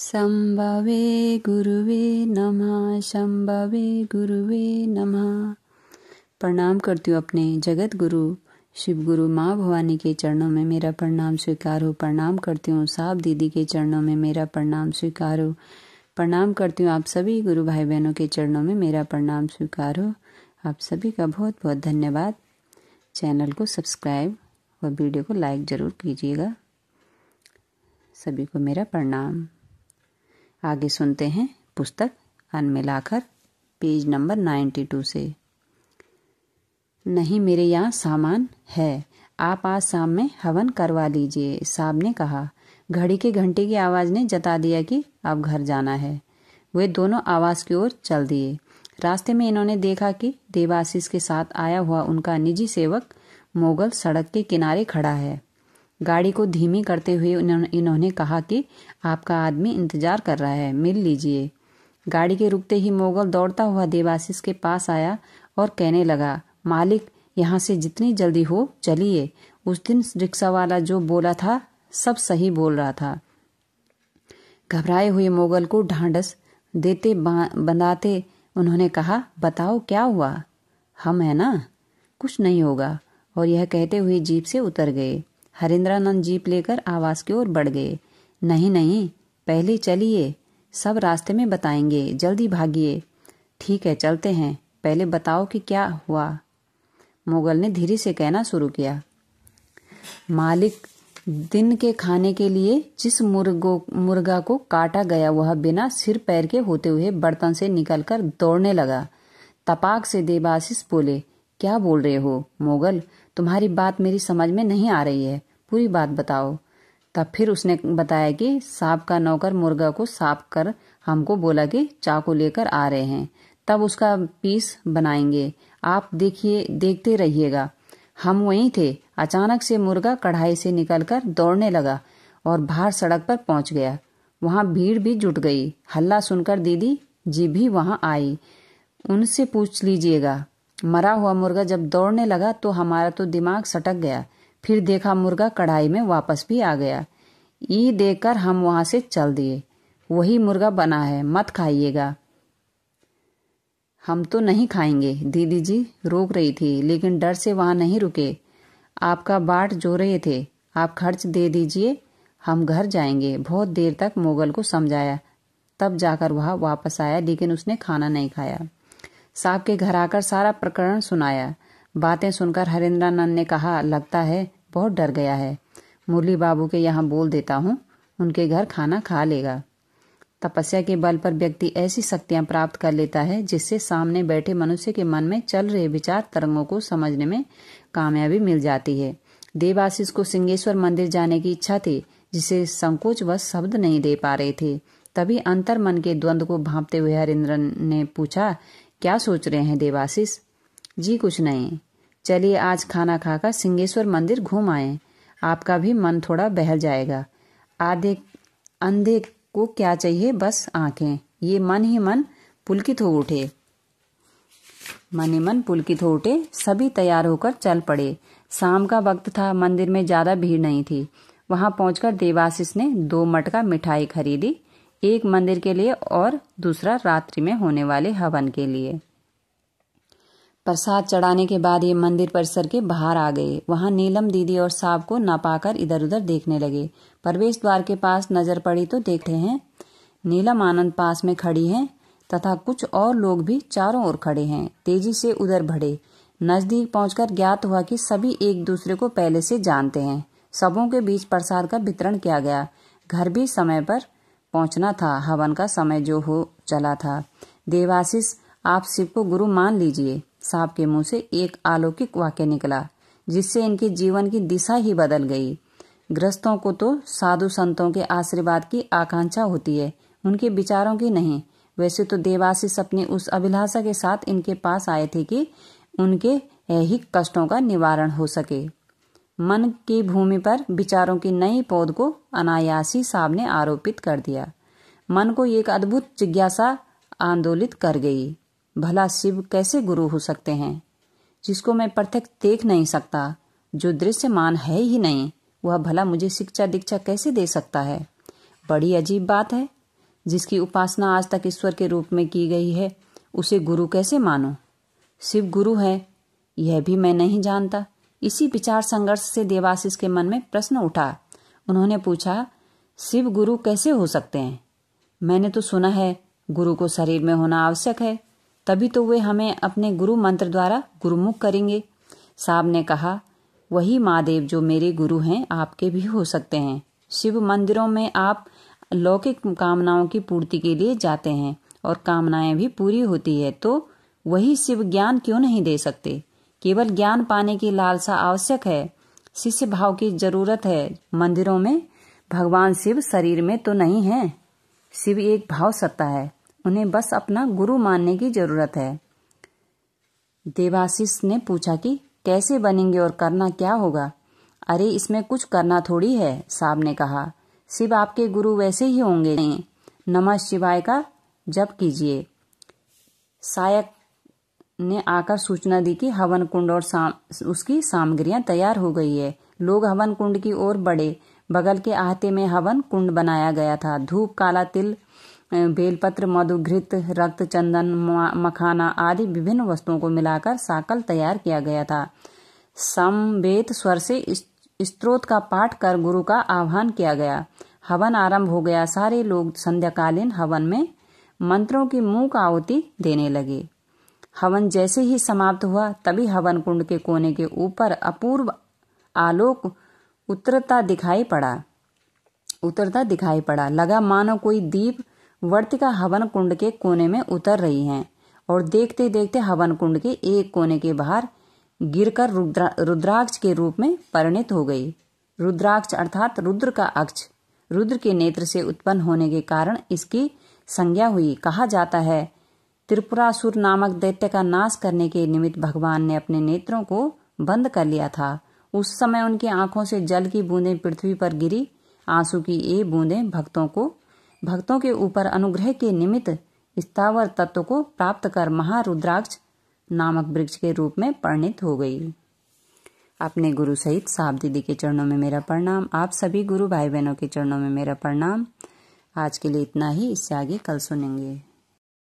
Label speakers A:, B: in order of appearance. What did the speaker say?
A: शंभवे गुरुवे नमः। शंभवे गुरुवे नमः। प्रणाम करती हूँ अपने जगत गुरु शिव गुरु माँ भवानी के चरणों में मेरा प्रणाम स्वीकार हो। प्रणाम करती हूँ साहब दीदी के चरणों में मेरा प्रणाम स्वीकार हो। प्रणाम करती हूँ आप सभी गुरु भाई बहनों के चरणों में मेरा प्रणाम स्वीकार हो। आप सभी का बहुत बहुत धन्यवाद। चैनल को सब्सक्राइब और वीडियो को लाइक ज़रूर कीजिएगा। सभी को मेरा प्रणाम। आगे सुनते हैं पुस्तक अन्न मिलाकर पेज नंबर 92 से। नहीं, मेरे यहाँ सामान है, आप आज शाम में हवन करवा लीजिए, साहब ने कहा। घड़ी के घंटे की आवाज़ ने जता दिया कि अब घर जाना है। वे दोनों आवाज़ की ओर चल दिए। रास्ते में इन्होंने देखा कि देवाशीष के साथ आया हुआ उनका निजी सेवक मोगल सड़क के किनारे खड़ा है। गाड़ी को धीमी करते हुए इन्होंने कहा कि आपका आदमी इंतजार कर रहा है, मिल लीजिए। गाड़ी के रुकते ही मोगल दौड़ता हुआ देवाशीष के पास आया और कहने लगा, मालिक, यहाँ से जितनी जल्दी हो चलिए। उस दिन रिक्शा वाला जो बोला था सब सही बोल रहा था। घबराए हुए मोगल को ढांढस देते बंधाते उन्होंने कहा, बताओ क्या हुआ? हम है ना, कुछ नहीं होगा। और यह कहते हुए जीप से उतर गए। हरेंद्रानंद जीप लेकर आवास की ओर बढ़ गए। नहीं नहीं, पहले चलिए, सब रास्ते में बताएंगे, जल्दी भागिए। ठीक है, चलते हैं, पहले बताओ कि क्या हुआ। मोगल ने धीरे से कहना शुरू किया। मालिक, दिन के खाने के लिए जिस मुर्गा को काटा गया वह बिना सिर पैर के होते हुए बर्तन से निकलकर दौड़ने लगा। तपाक से देवाशीष बोले, क्या बोल रहे हो मोगल? तुम्हारी बात मेरी समझ में नहीं आ रही है, पूरी बात बताओ। तब फिर उसने बताया कि सांप का नौकर मुर्गा को साफ कर हमको बोला कि चाकू लेकर आ रहे हैं, तब उसका पीस बनाएंगे, आप देखते रहिएगा। हम वहीं थे। अचानक से मुर्गा कढ़ाई से निकलकर दौड़ने लगा और बाहर सड़क पर पहुंच गया। वहां भीड़ भी जुट गई। हल्ला सुनकर दीदी जी भी वहां आई। उनसे पूछ लीजिएगा। मरा हुआ मुर्गा जब दौड़ने लगा तो हमारा तो दिमाग सटक गया। फिर देखा मुर्गा कढ़ाई में वापस भी आ गया। ये देखकर हम वहां से चल दिए। वही मुर्गा बना है, मत खाइएगा। हम तो नहीं खाएंगे, दीदी जी रोक रही थी, लेकिन डर से वहां नहीं रुके। आपका बाट जो रहे थे, आप खर्च दे दीजिए, हम घर जाएंगे। बहुत देर तक मोगल को समझाया, तब जाकर वह वापस आया, लेकिन उसने खाना नहीं खाया। साहब के घर आकर सारा प्रकरण सुनाया। बातें सुनकर हरेंद्रानंद ने कहा, लगता है बहुत डर गया है। मुरली बाबू के यहाँ बोल देता हूँ, उनके घर खाना खा लेगा। तपस्या के बल पर व्यक्ति ऐसी शक्तियां प्राप्त कर लेता है जिससे सामने बैठे मनुष्य के मन में चल रहे विचार तरंगों को समझने में कामयाबी मिल जाती है। देवाशीष को सिंहेश्वर मंदिर जाने की इच्छा थी, जिसे संकोच व शब्द नहीं दे पा रहे थे। तभी अंतर मन के द्वंद्व को भांपते हुए हरेंद्र ने पूछा, क्या सोच रहे हैं देवाशीष? जी कुछ नहीं, चलिए आज खाना खाकर सिंहेश्वर मंदिर घूम आए, आपका भी मन थोड़ा बहल जाएगा। अंधे को क्या चाहिए, बस आंखें। ये मन ही मन पुलकित हो उठे। मन ही मन पुलकित हो उठे। सभी तैयार होकर चल पड़े। शाम का वक्त था, मंदिर में ज्यादा भीड़ नहीं थी। वहां पहुंचकर देवाशीष ने 2 मटका मिठाई खरीदी, एक मंदिर के लिए और दूसरा रात्रि में होने वाले हवन के लिए। प्रसाद चढ़ाने के बाद ये मंदिर परिसर के बाहर आ गए। वहां नीलम दीदी और साहब को न पाकर इधर उधर देखने लगे। प्रवेश द्वार के पास नजर पड़ी तो देखते हैं नीलम आनंद पास में खड़ी हैं तथा कुछ और लोग भी चारों ओर खड़े हैं। तेजी से उधर बढ़े। नजदीक पहुंचकर ज्ञात हुआ कि सभी एक दूसरे को पहले से जानते हैं। सबों के बीच प्रसाद का वितरण किया गया। घर भी समय पर पहुंचना था। हवन का समय जो हो चला था। देवाशीष, आप शिव को गुरु मान लीजिए। साहब के मुंह से एक अलौकिक वाक्य निकला, जिससे इनके जीवन की दिशा ही बदल गई। गृहस्थों को तो साधु संतों के आशीर्वाद की आकांक्षा होती है, उनके विचारों की नहीं। वैसे तो देवाशीष अपनी उस अभिलाषा के साथ इनके पास आए थे कि उनके ऐहिक कष्टों का निवारण हो सके। मन की भूमि पर विचारों की नई पौध को अनायासी साहब ने आरोपित कर दिया। मन को एक अद्भुत जिज्ञासा आंदोलित कर गई। भला शिव कैसे गुरु हो सकते हैं, जिसको मैं प्रत्यक्ष देख नहीं सकता, जो दृश्यमान है ही नहीं, वह भला मुझे शिक्षा दीक्षा कैसे दे सकता है? बड़ी अजीब बात है। जिसकी उपासना आज तक ईश्वर के रूप में की गई है, उसे गुरु कैसे मानो? शिव गुरु है यह भी मैं नहीं जानता। इसी विचार संघर्ष से देवाशीष के मन में प्रश्न उठा। उन्होंने पूछा, शिव गुरु कैसे हो सकते हैं? मैंने तो सुना है गुरु को शरीर में होना आवश्यक है, तभी तो वे हमें अपने गुरु मंत्र द्वारा गुरुमुख करेंगे। साहब ने कहा, वही महादेव जो मेरे गुरु हैं आपके भी हो सकते हैं। शिव मंदिरों में आप लौकिक कामनाओं की पूर्ति के लिए जाते हैं और कामनाएं भी पूरी होती है, तो वही शिव ज्ञान क्यों नहीं दे सकते? केवल ज्ञान पाने की लालसा आवश्यक है, शिष्य भाव की जरूरत है। मंदिरों में भगवान शिव शरीर में तो नहीं है। शिव एक भाव सत्ता है, उन्हें बस अपना गुरु मानने की जरूरत है। देवाशीष ने पूछा कि कैसे बनेंगे और करना क्या होगा? अरे इसमें कुछ करना थोड़ी है, साहब ने कहा। शिव आपके गुरु वैसे ही होंगे। नमः शिवाय का जप कीजिए। सायक ने आकर सूचना दी कि हवन कुंड और उसकी सामग्रियां तैयार हो गई है। लोग हवन कुंड की ओर बढ़े। बगल के आहते में हवन कुंड बनाया गया था। धूप, काला तिल, बेलपत्र, मधु, घृत, रक्त, चंदन, मखाना आदि विभिन्न वस्तुओं को मिलाकर साकल तैयार किया गया था। समवेत स्वर से स्तोत्र का पाठ कर गुरु का आह्वान किया गया। हवन आरंभ हो गया। सारे लोग संध्याकालीन हवन में मंत्रों की मूक आहुति देने लगे। हवन जैसे ही समाप्त हुआ, तभी हवन कुंड के कोने के ऊपर अपूर्व आलोक उतरता दिखाई पड़ा। लगा मानो कोई दीप वर्तिका हवन कुंड के कोने में उतर रही हैं और देखते देखते हवन कुंड के एक कोने के बाहर गिरकर रुद्राक्ष के रूप में परिणित हो गई। रुद्राक्ष अर्थात रुद्र का अक्ष, रुद्र के नेत्र से उत्पन्न होने के कारण इसकी संज्ञा हुई। कहा जाता है त्रिपुरासुर नामक दैत्य का नाश करने के निमित्त भगवान ने अपने नेत्रों को बंद कर लिया था। उस समय उनकी आंखों से जल की बूंदें पृथ्वी पर गिरी। आंसू की ये बूंदें भक्तों के ऊपर अनुग्रह के निमित्त स्थावर तत्व को प्राप्त कर महारुद्राक्ष नामक वृक्ष के रूप में परिणित हो गई। अपने गुरु सहित साहब दीदी के चरणों में मेरा प्रणाम। आप सभी गुरु भाई बहनों के चरणों में मेरा प्रणाम। आज के लिए इतना ही, इससे आगे कल सुनेंगे।